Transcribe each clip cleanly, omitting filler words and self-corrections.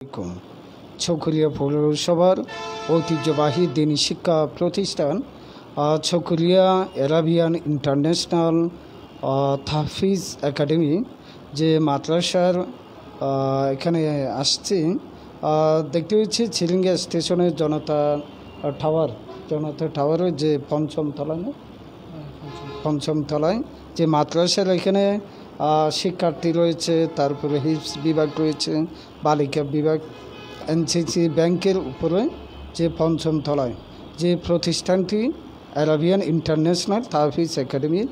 আলাইকুম। ছকুরিয়া পৌরসভার ঐতিহ্যবাহী দিনী শিক্ষা প্রতিষ্ঠান ছকুরিয়া আরাবিয়ান ইন্টারন্যাশনাল তাহফিজ একাডেমি যে মাদ্রাসার এখানে আসছি, দেখতে হচ্ছে চিলিঙ্গা স্টেশনের জনতা টাওয়ারের যে পঞ্চম তলায় যে মাদ্রাসার এখানে শিক্ষার্থী রয়েছে, তারপরে হিপস বিভাগ রয়েছে, বালিকা বিভাগ, এনসিসি ব্যাংকের উপরে যে পঞ্চম তলায় যে প্রতিষ্ঠানটি আরাবিয়ান ইন্টারন্যাশনাল তাহফিজ একাডেমি,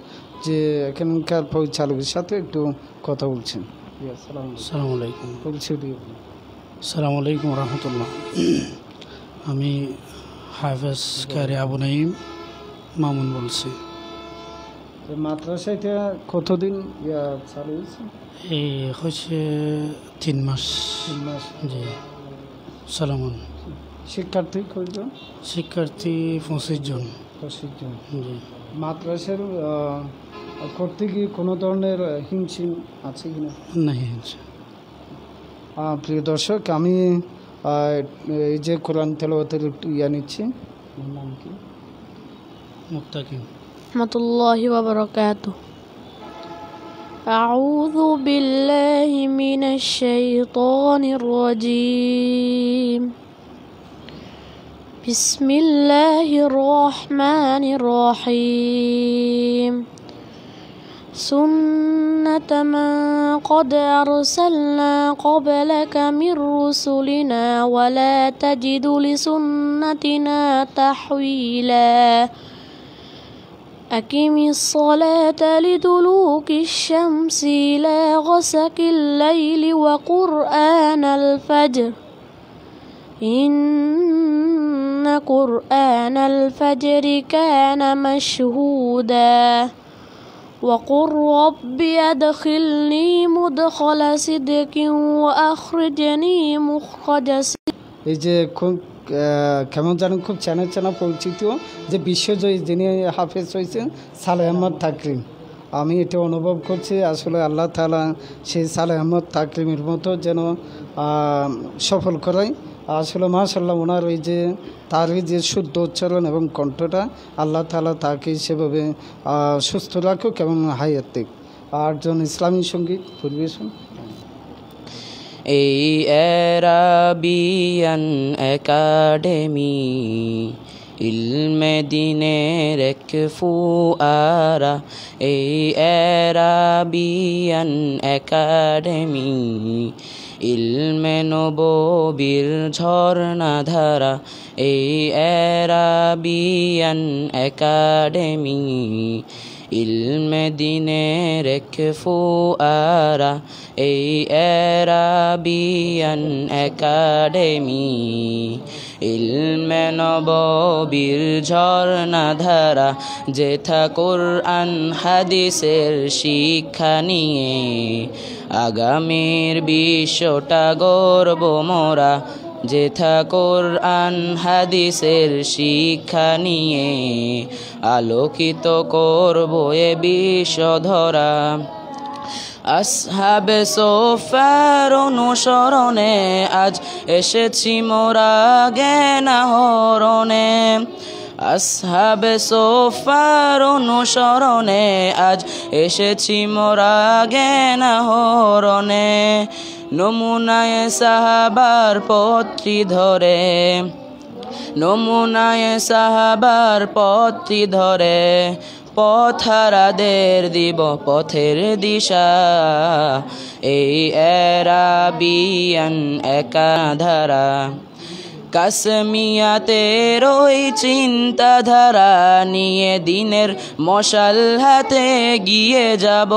যে এখানকার পরিচালকের সাথে একটু কথা বলছেন। আসসালামু আলাইকুম রহমতুল্লাহ। আমি হাফেজ কারি আবু নাইম মামুন বলছি। মাদ্রাসাটা কতদিন চালু হয়েছে? এই হচ্ছে 3 মাস। জি। সালামুন। শিক্ষার্থী কয়জন? শিক্ষার্থী 25 জন। জি। মাদ্রাসার করতে গিয়ে কোনো ধরনের হিমশিম আছে কিনা? না। প্রিয় দর্শক, আমি এই যে কোরআন তেলাওয়াতের একটু নিচ্ছি। নাম কি? মুত্তাকিন। রাহমাতুল্লাহি ওয়া বারাকাতুহু। আউযু বিল্লাহি মিনাশ শাইতানির রাজীম। বিসমিল্লাহির রহমানির রহিম। سنة من قد أرسلنا قبلك من رسلنا ولا تجد لسنتنا تحويلا أقم الصلاة لدلوك الشمس إلى غسق الليل وقرآن الفجر إن قرآن الفجر كان مشهودا وقل رب أدخلني مدخل صدق وأخرجني مخرج صدق। এই যে কেমন জানেন, খুব চেনা পরিচিত যে বিশ্বজয়ী যিনি হাফেজ হয়েছেন সালেহ আহমদ তাকরিম। আমি এটা অনুভব করছি আসলে আল্লাহ তাআলা সেই সালেহ আহমদ তাকরিমের মতো যেন সফল করায়। আসলে মাশাআল্লাহ, ওনার ওই যে তার যে শুদ্ধ উচ্চারণ এবং কণ্ঠটা, আল্লাহ তাআলা তাকে সেভাবে সুস্থ রাখুক এবং হায়াত দিক। আর জন ইসলামী সঙ্গীত পরিবেশন। এই আরাবিয়ান একাডেমি ইলমে দিনের এক ফুয়ারা, এই আরাবিয়ান একাডেমি ইলমে নববীর ঝর্ণাধারা, এই আরাবিয়ান একাডেমি ইলমে দিনের এক ফুয়ারা, এই আরাবিয়ান একাডেমি ইলমে নববীর ঝর্ণাধারা, যেথা কুরআন হাদিসের শিক্ষা নিয়ে আগামীর বিশ্বটা গর্ব মোরা, যেথা কুরআন হাদিসের শিক্ষা নিয়ে আলোকিত করব এ বিশ্বধরা। আসহাবে সোফার অনুসরণে আজ এসেছি মোরা জ্ঞান আহরণে, আসহাবে সোফার অনুসরণে আজ এসেছি মোরা জ্ঞান আহরণে। নমুনায়ে সাহাবার পথটি ধরে, নমুনায়ে সাহাবার পথটি ধরে পথহারাদের দিব পথের দিশা, এই আরাবিয়ান একাধারা। কাসমিয়াতের ওই চিন্তাধারা নিয়ে দিনের মশাল হাতে গিয়ে যাব,